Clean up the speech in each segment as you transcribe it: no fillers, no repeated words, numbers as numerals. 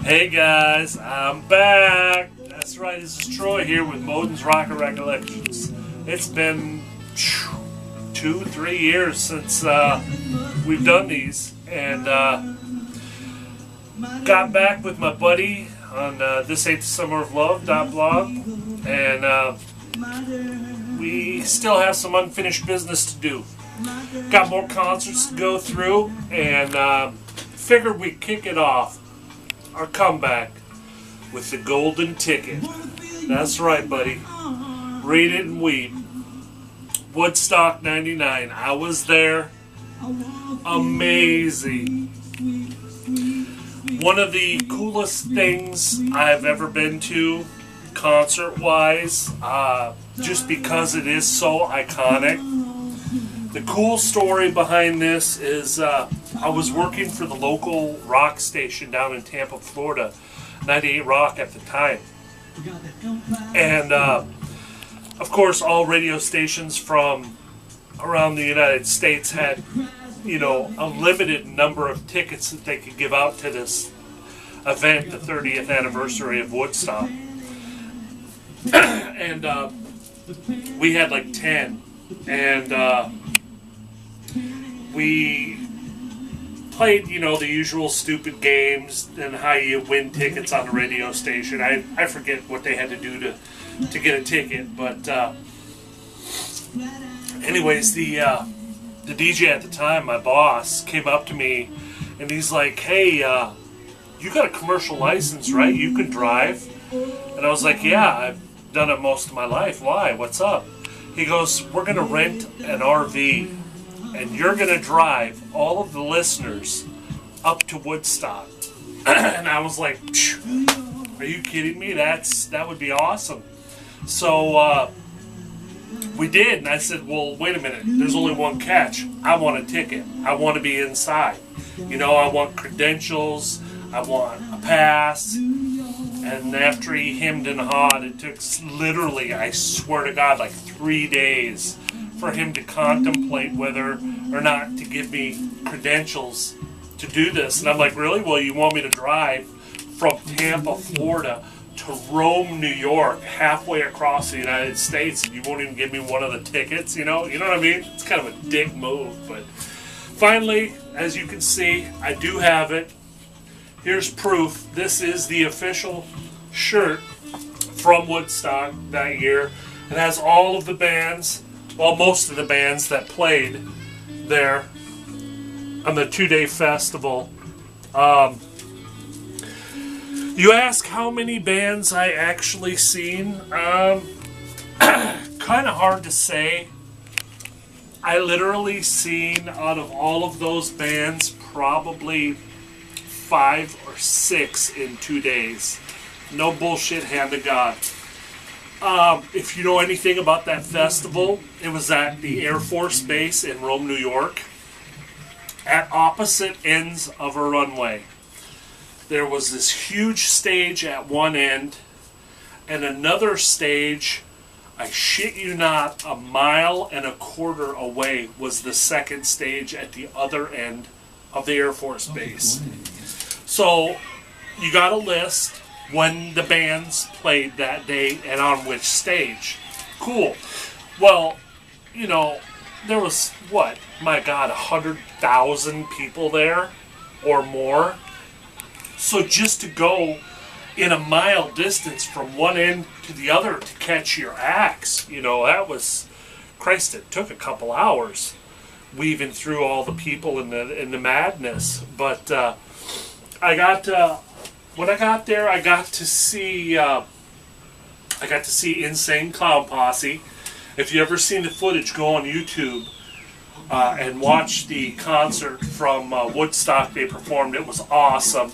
Hey guys, I'm back. That's right, this is Troy here with Modin's Rockin Recollections. It's been 2-3 years since we've done these, and got back with my buddy on This Ain't the Summer of Love.blog, and we still have some unfinished business to do. Got more concerts to go through, and figured we'd kick it off, our comeback, with the golden ticket. That's right, buddy. Read it and weep. Woodstock 99. I was there. Amazing. One of the coolest things I've ever been to, concert-wise, just because it is so iconic. The cool story behind this is I was working for the local rock station down in Tampa, Florida, 98 Rock at the time. And, of course, all radio stations from around the United States had, you know, a limited number of tickets that they could give out to this event, the 30th anniversary of Woodstock. And we had like 10. And we played, you know, the usual stupid games and how you win tickets on the radio station. I forget what they had to do to get a ticket, but anyways, the DJ at the time, my boss, came up to me and he's like, "Hey, you got a commercial license, right? You can drive?" And I was like, "Yeah, I've done it most of my life. Why? What's up?" He goes, "We're going to rent an RV, and you're going to drive all of the listeners up to Woodstock." And I was like, "Are you kidding me? That would be awesome." So we did, and I said, "Well, wait a minute. There's only one catch. I want a ticket. I want to be inside. You know, I want credentials. I want a pass." And after he hemmed and hawed, it took literally, I swear to God, like 3 days for him to contemplate whether or not to give me credentials to do this. And I'm like, "Really? Well, you want me to drive from Tampa, Florida to Rome, New York, halfway across the United States, and you won't even give me one of the tickets?" You know what I mean? It's kind of a dick move. But finally, as you can see, I do have it. Here's proof. This is the official shirt from Woodstock that year. It has all of the bands, well, most of the bands that played there on the 2-day festival. You ask how many bands I actually seen? Kind of hard to say. I literally seen, out of all of those bands, probably 5 or 6 in 2 days. No bullshit, hand to God. If you know anything about that festival, it was at the Air Force Base in Rome, New York, at opposite ends of a runway. There was this huge stage at one end, and another stage, I shit you not, 1.25 miles away was the second stage at the other end of the Air Force Base. So you got a list when the bands played that day and on which stage. Cool. Well, you know, there was, what, my God, 100,000 people there or more. So just to go in 1 mile distance from one end to the other to catch your acts, you know, that was, Christ, it took a couple hours weaving through all the people in the madness. But I got when I got there, I got to see Insane Clown Posse. If you ever seen the footage, go on YouTube and watch the concert from Woodstock they performed. It was awesome.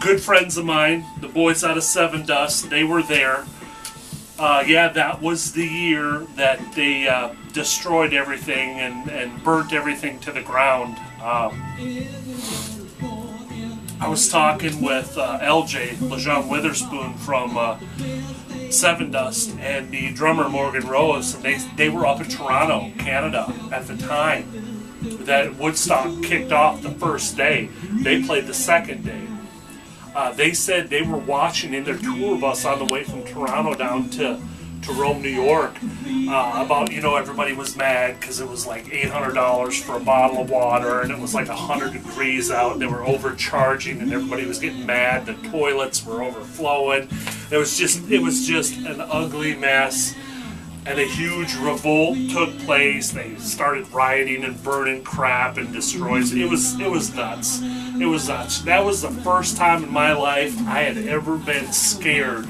Good friends of mine, the boys out of Seven Dust, they were there. Yeah, that was the year that they destroyed everything and burnt everything to the ground. I was talking with LJ, Lejean Witherspoon from Seven Dust, and the drummer Morgan Rose, and they were up in Toronto, Canada at the time that Woodstock kicked off the first day. They played the second day. They said they were watching in their tour bus on the way from Toronto down to Rome, New York, about, everybody was mad because it was like $800 for a bottle of water, and it was like 100 degrees out, and they were overcharging, and everybody was getting mad. The toilets were overflowing. It was just an ugly mess, and a huge revolt took place. They started rioting and burning crap and destroying. It was nuts. It was nuts. That was the first time in my life I had ever been scared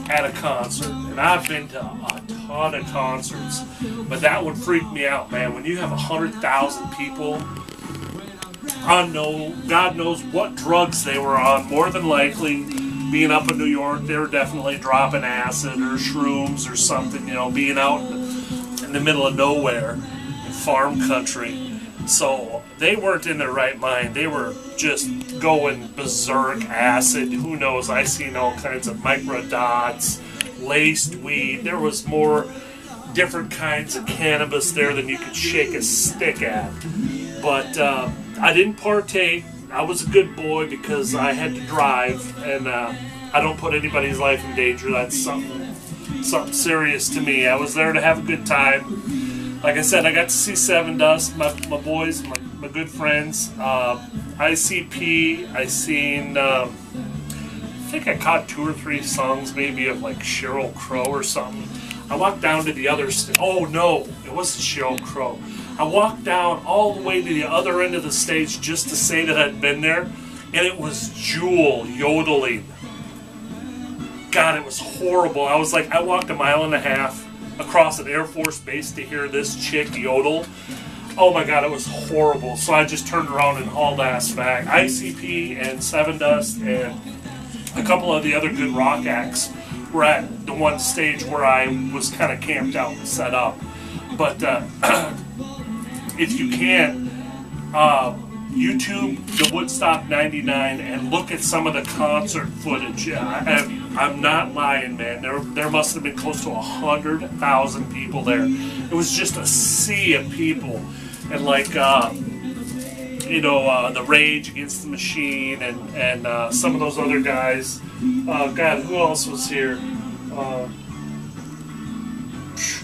at a concert, and I've been to a ton of concerts, but that one freaked me out, man. When you have 100,000 people, God knows what drugs they were on. More than likely, being up in New York, they were definitely dropping acid or shrooms or something, being out in the middle of nowhere in farm country. So they weren't in their right mind. They were just going berserk, acid, who knows. I seen all kinds of microdots, laced weed. There was more different kinds of cannabis there than you could shake a stick at. But I didn't partake. I was a good boy because I had to drive, and I don't put anybody's life in danger. That's something serious to me. I was there to have a good time. Like I said, I got to see Seven Dust, my boys, my good friends. ICP, I seen, I think I caught 2 or 3 songs maybe of like Sheryl Crow or something. I walked down to the other oh no, it wasn't Sheryl Crow. I walked down all the way to the other end of the stage just to say that I'd been there, and it was Jewel yodeling. God, it was horrible. I walked 1.5 miles across an Air Force base to hear this chick yodel. Oh my God, it was horrible. So I just turned around and hauled ass back. ICP and Seven Dust and a couple of the other good rock acts were at the one stage where I was kind of camped out and set up. But if you can, YouTube the Woodstock 99 and look at some of the concert footage. I'm not lying, man. There must have been close to 100,000 people there. It was just a sea of people, and like the Rage Against the Machine and some of those other guys. God, who else was here?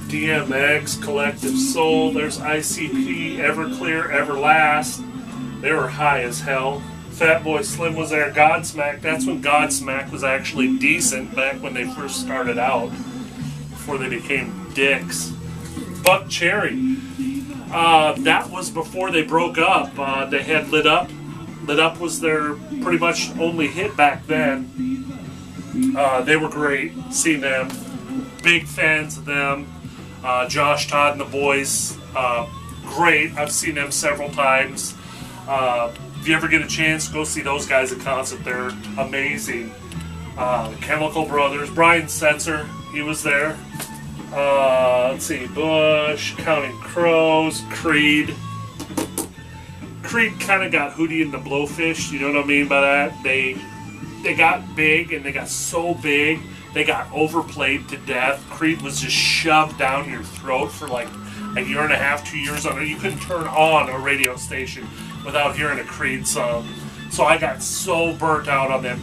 DMX, Collective Soul. There's ICP, Everclear, Everlast. They were high as hell. Fatboy Slim was there. Godsmack. That's when Godsmack was actually decent, back when they first started out, before they became dicks. Buck Cherry. That was before they broke up. They had Lit Up. Lit Up was their pretty much only hit back then. They were great. Seen them. Big fans of them. Josh Todd and the boys. Great. I've seen them several times. If you ever get a chance, go see those guys at concert. They're amazing. Chemical Brothers, Brian Setzer, he was there. Let's see, Bush, Counting Crows, Creed. Creed kind of got Hootie and the Blowfish, you know what I mean by that? They got big, and they got so big, they got overplayed to death. Creed was just shoved down your throat for like a year and a half, 2 years on it. You couldn't turn on a radio station without hearing a Creed song. So I got so burnt out on them.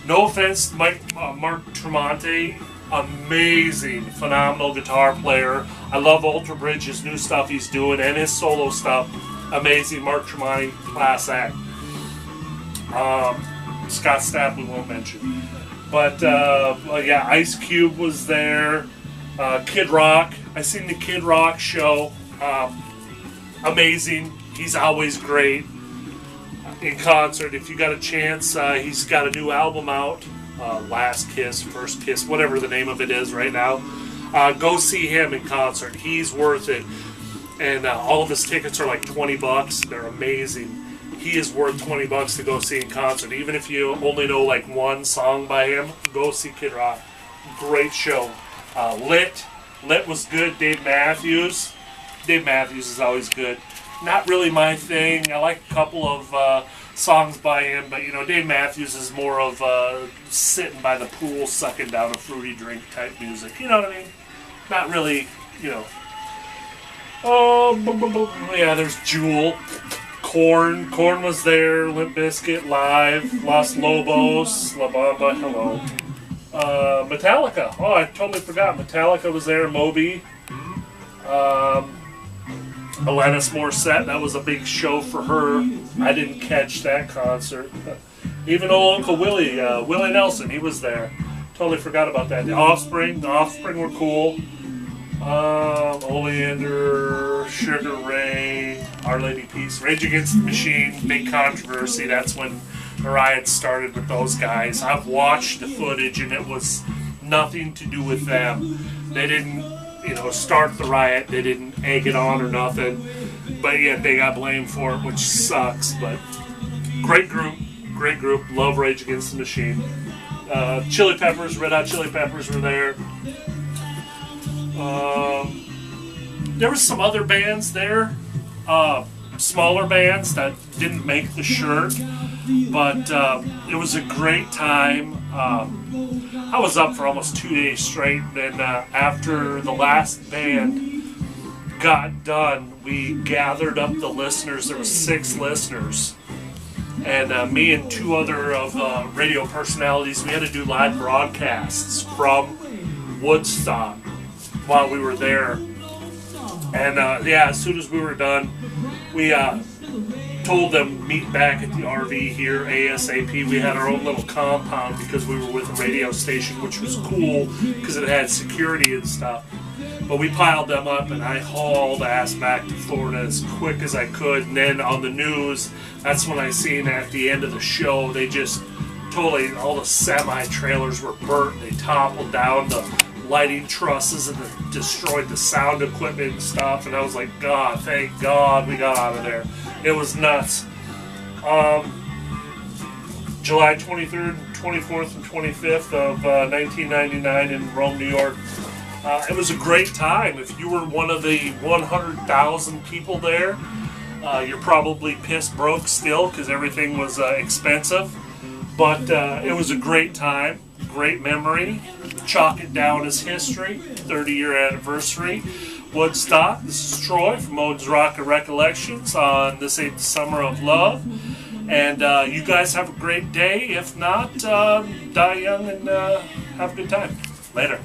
No offense, Mark Tremonti, amazing, phenomenal guitar player. I love Ultra Bridge's new stuff he's doing and his solo stuff. Amazing. Mark Tremonti, class act. Scott Stapp we won't mention. But yeah, Ice Cube was there. Kid Rock. I seen the Kid Rock show. Amazing. He's always great in concert. If you got a chance, he's got a new album out. Last Kiss, First Kiss, whatever the name of it is right now. Go see him in concert. He's worth it. And all of his tickets are like $20. They're amazing. He is worth $20 to go see in concert. Even if you only know like one song by him, go see Kid Rock. Great show. Lit was good. Dave Matthews is always good. Not really my thing. I like a couple of songs by him, but you know, Dave Matthews is more of sitting by the pool sucking down a fruity drink type music. You know what I mean? Not really, you know. Oh, yeah, there's Jewel. Korn was there, Limp Bizkit, Live, Los Lobos, La Bamba, hello. Metallica, oh, I totally forgot. Metallica was there, Moby. Alanis Morissette, that was a big show for her. I didn't catch that concert. Even old Uncle Willie, Willie Nelson, he was there. Totally forgot about that. The Offspring were cool. Oleander, Sugar Ray, Our Lady Peace, Rage Against the Machine, big controversy. That's when the riots started with those guys. I've watched the footage and it was nothing to do with them. They didn't, start the riot. They didn't egg it on or nothing. But yet they got blamed for it, which sucks. But great group. Love Rage Against the Machine. Chili Peppers, Red Hot Chili Peppers were there. There was some other bands there, smaller bands that didn't make the shirt, but it was a great time. I was up for almost 2 days straight, and after the last band got done, we gathered up the listeners. There were 6 listeners, and me and 2 other of radio personalities, we had to do live broadcasts from Woodstock while we were there. And as soon as we were done, we told them meet back at the RV here ASAP. We had our own little compound because we were with a radio station, which was cool because it had security and stuff. But we piled them up and I hauled ass back to Florida as quick as I could. And then on the news, that's when I seen at the end of the show, they just totally, all the semi-trailers were burnt. They toppled down the lighting trusses and destroyed the sound equipment and stuff. And I was like, God, thank God we got out of there. It was nuts. July 23rd, 24th, and 25th of 1999 in Rome, New York. It was a great time. If you were one of the 100,000 people there, you're probably pissed broke still because everything was expensive. But it was a great time, great memory. Chalk it down as history, 30-year anniversary. Woodstock, this is Troy from Modin's Rockin Recollections on this 8th Summer of Love. And you guys have a great day. If not, die young and have a good time. Later.